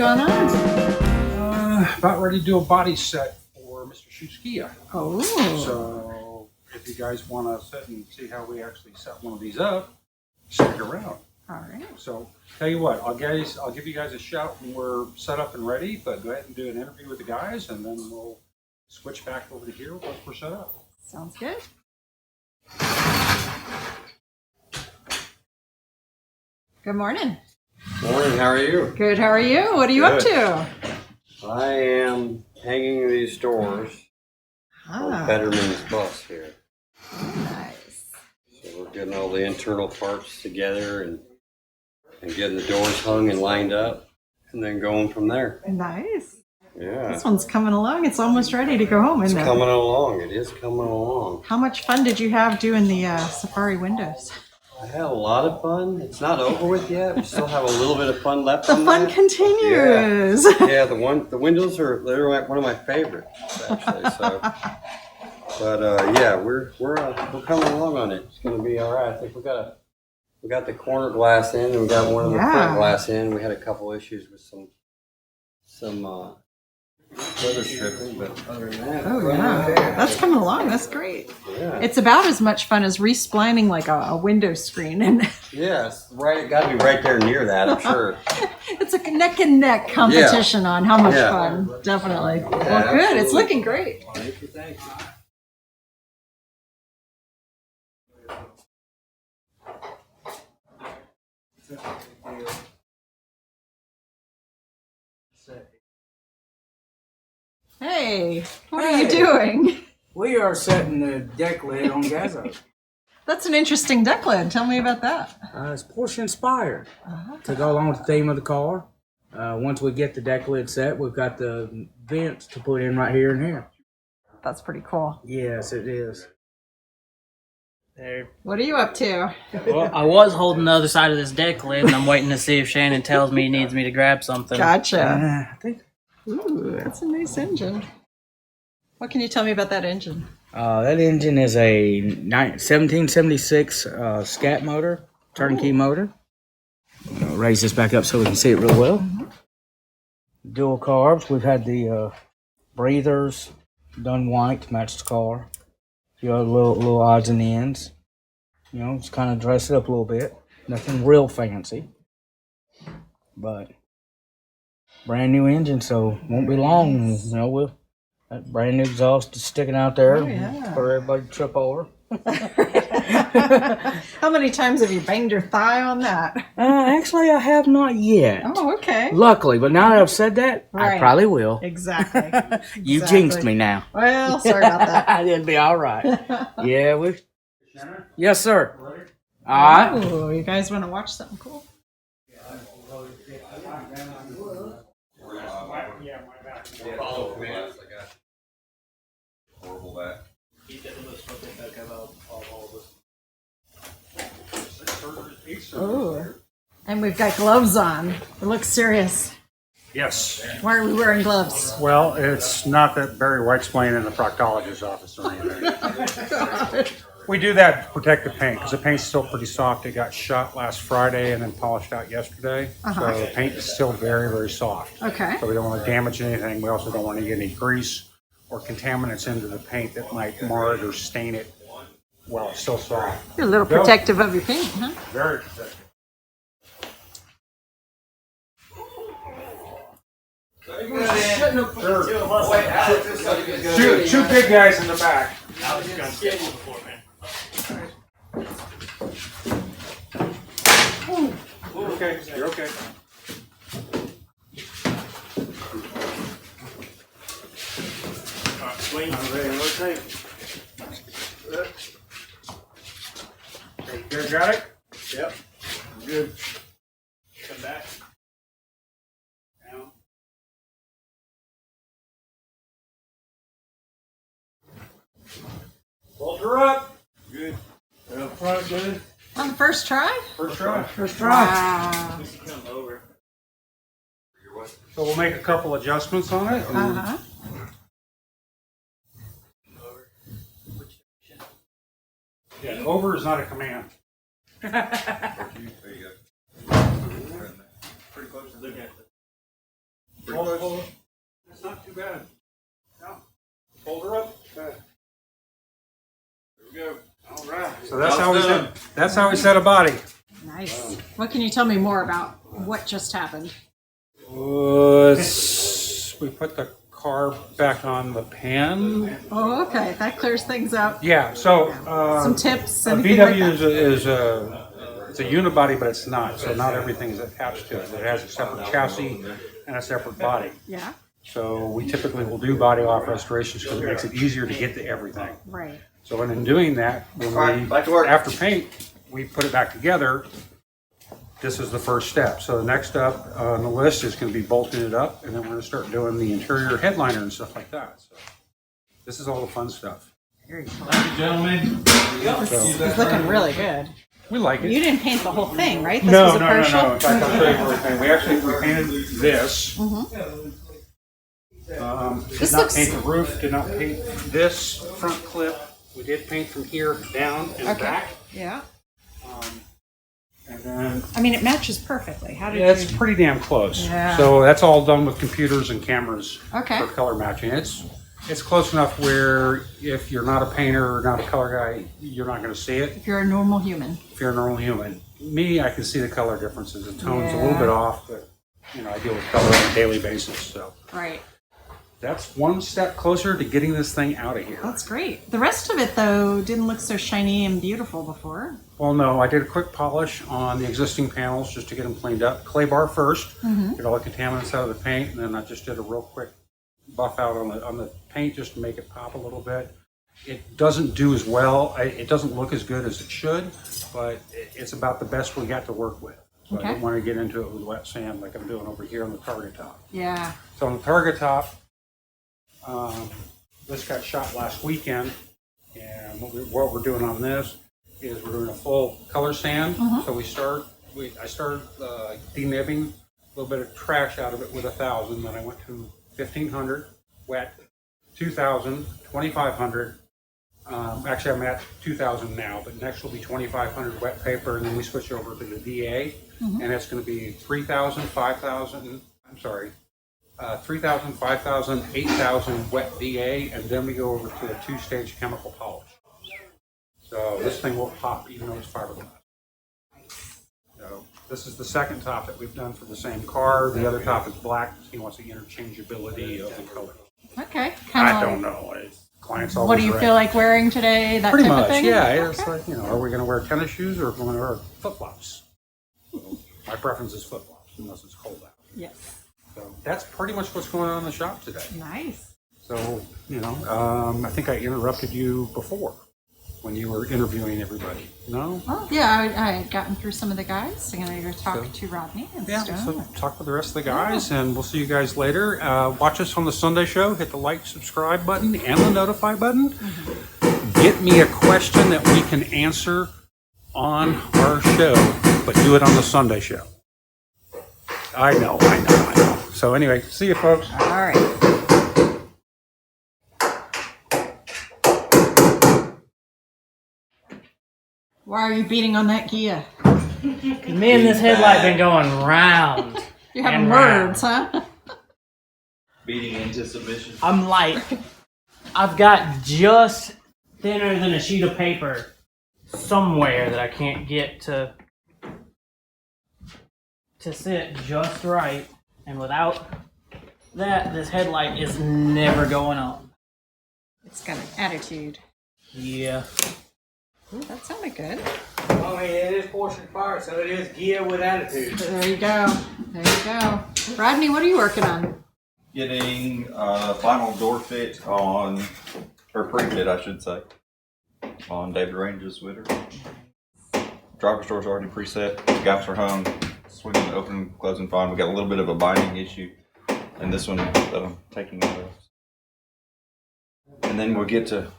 going on? About ready to do a body set for Mr. Ghia. Oh. So if you guys want to sit and see how we actually set one of these up, stick around. All right. So tell you what, I'll give you guys a shout when we're set up and ready, but go ahead and do an interview with the guys, and then we'll switch back over to here once we're set up. Sounds good. Good morning. Morning, how are you? Good, how are you? What are you up to? I am hanging these doors on Fetterman's bus here. Oh, nice. So we're getting all the internal parts together and getting the doors hung and lined up and then going from there. Nice. Yeah. This one's coming along. It's almost ready to go home, isn't it? It's coming along. It is coming along. How much fun did you have doing the Safari windows? I had a lot of fun. It's not over with yet. We still have a little bit of fun left. The fun continues. Yeah, the windows are literally one of my favorites actually. So, but yeah, we're coming along on it. It's going to be all right. I think we got the corner glass in, and we got one of the front glass in. We had a couple issues with some weather stripping, but other than that, that's coming along. That's great. Yeah, it's about as much fun as resplining like a window screen, and yeah, it's right. It got to be right there near that, I'm sure. It's a neck and neck competition on how much fun. Definitely. Yeah, well, good. absolutely. It's looking great. Thank you. Thank you. Hey, what are you doing? We are setting the deck lid on Gazzo. That's an interesting deck lid. Tell me about that. It's Porsche-inspired to go along with the theme of the car. Once we get the deck lid set, we've got the vents to put in right here and here. That's pretty cool. Yes, it is. There. What are you up to? Well, I was holding the other side of this deck lid, and I'm waiting to see if Shannon tells me he needs me to grab something. Gotcha. I think Ooh, that's a nice engine. What can you tell me about that engine? that engine is a 1776 scat motor, turnkey motor. I'll raise this back up so we can see it real well. Dual carbs. We've had the breathers done white to match the car. A few other little odds and ends. You know, just kind of dress it up a little bit. Nothing real fancy. But brand new engine, so won't be long. You know, that brand new exhaust is sticking out there for everybody to trip over. How many times have you banged your thigh on that? Actually, I have not yet. Oh, okay. Luckily, but now that I've said that, I probably will. Exactly. You jinxed me now. Well, sorry about that. It'll be all right. Yeah, we. Yes, sir. All right. Ooh, you guys want to watch something cool? Follow commands. I got horrible back. Ooh. And we've got gloves on. It looks serious. Yes. Why are we wearing gloves? Well, it's not that Barry White's playing in the proctologist's office or anything. We do that to protect the paint because the paint's still pretty soft. It got shot last Friday and then polished out yesterday. So the paint is still very, very soft. Okay. So we don't want to damage anything. We also don't want to get any grease or contaminants into the paint that might mar it or stain it while it's still soft. You're a little protective of your paint, huh? Very protective. Two big guys in the back. You're okay. You're okay. You guys got it? Yep. Good. Come back. Down. Hold her up. Good. Up front, good. On the first try? First try. First try. Wow. Come over. So we'll make a couple adjustments on it. Yeah, over is not a command. There you go. Pretty close to looking at it. That's not too bad. No. Hold her up. There we go. All right. So that's how we set a body. Nice. What can you tell me more about what just happened? We put the carb back on the pan. Oh, okay. That clears things up. Yeah. So Some tips. a Anything like VW that? is it's a unibody, but it's not. So not everything is attached to it. It has a separate chassis and a separate body. Yeah. So we typically will do body off restorations because it makes it easier to get to everything. Right. So in doing that, when back to work. after paint, we put it back together. This is the first step. So the next step on the list is going to be bolting it up, and then we're going to start doing the interior headliner and stuff like that. So this is all the fun stuff. Very cool. Thank you, gentlemen. This is looking really good. We like it. You didn't paint the whole thing, right? This No. was a partial? In fact, I'll show you everything. We actually painted this. Did This not looks- paint the roof. Did not paint this front clip. We did paint from here down and Okay. back. Yeah. And then I mean, it matches perfectly. How did yeah, it's you? pretty damn close. Yeah. So that's all done with computers and cameras Okay. for color matching. It's close enough where if you're not a painter or not a color guy, you're not going to see it. If you're a normal human. If you're a normal human, me, I can see the color differences. The tone's a little Yeah. bit off, but I deal with color on a daily basis. So Right. that's one step closer to getting this thing out of here. That's great. The rest of it, though, didn't look so shiny and beautiful before. Well, no, I did a quick polish on the existing panels just to get them cleaned up. Clay bar first, get all the contaminants out of the paint, and then I just did a real quick buff out on the paint just to make it pop a little bit. It doesn't do as well. It doesn't look as good as it should, but it's about the best we got to work with. So I Okay. didn't want to get into it with wet sand like I'm doing over here on the target top. Yeah. So on the target top, this got shot last weekend, and what we're doing on this is we're doing a full color sand. So I started denibbing a little bit of trash out of it with 1,000. Then I went to 1,500 wet, 2,000, 2,500. Actually, I'm at 2,000 now, but next will be 2,500 wet paper, and then we switch over to the DA, and it's going to be 3,000, 5,000. I'm sorry. 3,000, 5,000, 8,000 wet DA, and then we go over to a 2-stage chemical polish. So this thing will pop even though it's fiberglass. So this is the second top that we've done for the same car. The other top is black. He wants the interchangeability of the color. Okay. I don't know. Clients always What do you red. feel like wearing today? That Pretty type much, of thing? yeah. It's Okay. like, are we going to wear tennis shoes or are we going to wear flip-flops? My preference is flip-flops unless it's cold out. Yes. So that's pretty much what's going on in the shop today. Nice. So, I think I interrupted you before when you were interviewing everybody. No? Well, yeah, I had gotten through some of the guys. I'm going to go talk to Rodney and Yeah, stuff. so talk with the rest of the guys, and we'll see you guys later. Watch us on the Sunday show. Hit the like, subscribe button, and the notify button. Get me a question that we can answer on our show, but do it on the Sunday show. I know. So anyway, see you folks. All right. Why are you beating on that Ghia? Me and this headlight been going round. You're having and round. words, huh? Beating into submission. I'm like, I've got just thinner than a sheet of paper somewhere that I can't get to sit just right. And without that, this headlight is never going on. It's got an attitude. Yeah. Ooh, that sounded good. I mean, it is Porsche-inspired, so it is Ghia with attitude. There you go. There you go. Rodney, what are you working on? Getting final door fit on, or pre-fit I should say, on David Range's Twitter. Driver's door's already preset, gaps are hung, swinging open, closing fine. We got a little bit of a binding issue, and this one that I'm taking out of. And then we'll get to,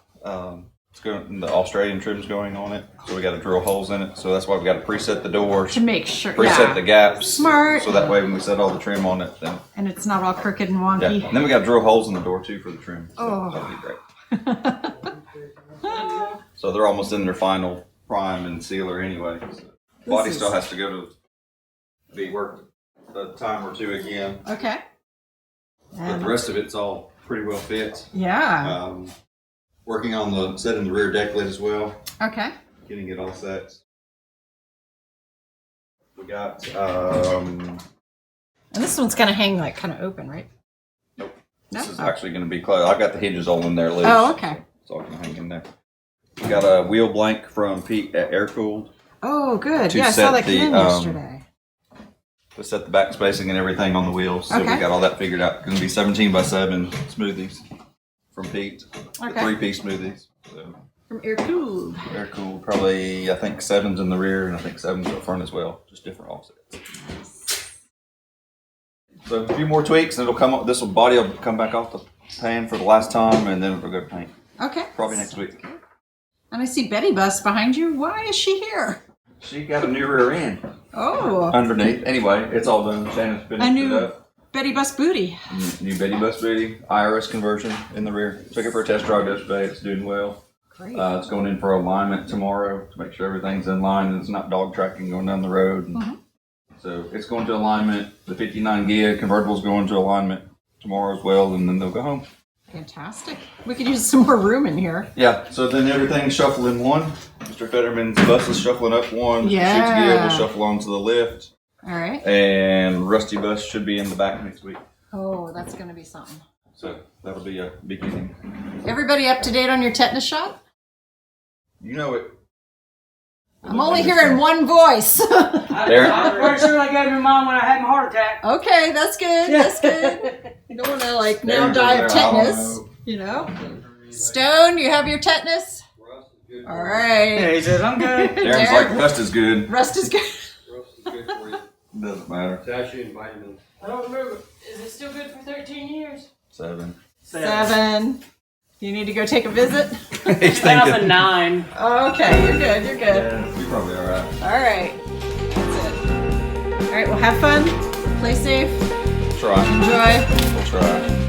the Australian trim's going on it, so we got to drill holes in it. So that's why we got to preset the doors, To make sure. preset yeah. the gaps, Smart. so that way when we set all the trim on it, then And it's not all crooked and yeah. wonky. And then we got to drill holes in the door too for the trim. So Oh. that'll be great. So they're almost in their final prime and sealer anyway. So body is- still has to go to be worked a time or two again. Okay. But the rest of it's all pretty well fit. Yeah. Working on the setting the rear deck lid as well. Okay. Getting it all set. We got And this one's gonna hang like kind of open, right? nope. No? This is actually going to be closed. I've got the hinges all in there loose. Oh, okay. It's all going to hang in there. We got a wheel blank from Pete at Air Cooled Oh, good. To Yeah, I saw set that come in the, yesterday. to set the back spacing and everything on the wheels. So Okay. we got all that figured out. Going to be 17x7 smoothies from Pete. The Okay. 3-piece smoothies. So From Air Cooled. Air Cooled. Probably I think 7's in the rear and I think 7's up front as well. Just different offsets. So a few more tweaks and it'll come up. This body will come back off the pan for the last time and then it'll go to paint. Okay. Probably next week. And I see Betty Bus behind you. Why is she here? She got a new rear end Oh, underneath. Anyway, it's all done. Shannon's finished a it new up. Betty Bus booty. New Betty Bus booty, IRS conversion in the rear. Took it for a test drive yesterday. It's doing well. Great. It's going in for alignment tomorrow to make sure everything's in line and it's not dog tracking going down the road. Mhm. So it's going to alignment. The 59 Ghia convertible's going to alignment tomorrow as well, and then they'll go home. Fantastic. We could use some more room in here. Yeah, so then everything's shuffling one. Mr. Fetterman's bus is shuffling up one. Yeah. Schutte Ghia will shuffle onto the lift. All right. And Rusty Bus should be in the back next week. Oh, that's going to be something. So that'll be a beginning. Everybody up to date on your tetanus shot? You know it. I'm only hearing one voice. Darren? I'm pretty sure I gave your mom when I had my heart attack. Okay, that's good. That's good. You don't want to like now Darren's die over of there, I don't tetanus. know. You know. Stone, you have your tetanus? All right. Yeah, he says, I'm good. Darren's like, rest is good. Rest is good. Doesn't matter. It's actually in vitamins. I don't remember. Is it still good for 13 years? 7. 7. You need to go take a visit? He's Went up a thinking. 9. Oh, okay, you're good. You're good. Yeah, you're probably alright. All right. That's it. All right, well, have fun. Play safe. Try. Enjoy. We'll try.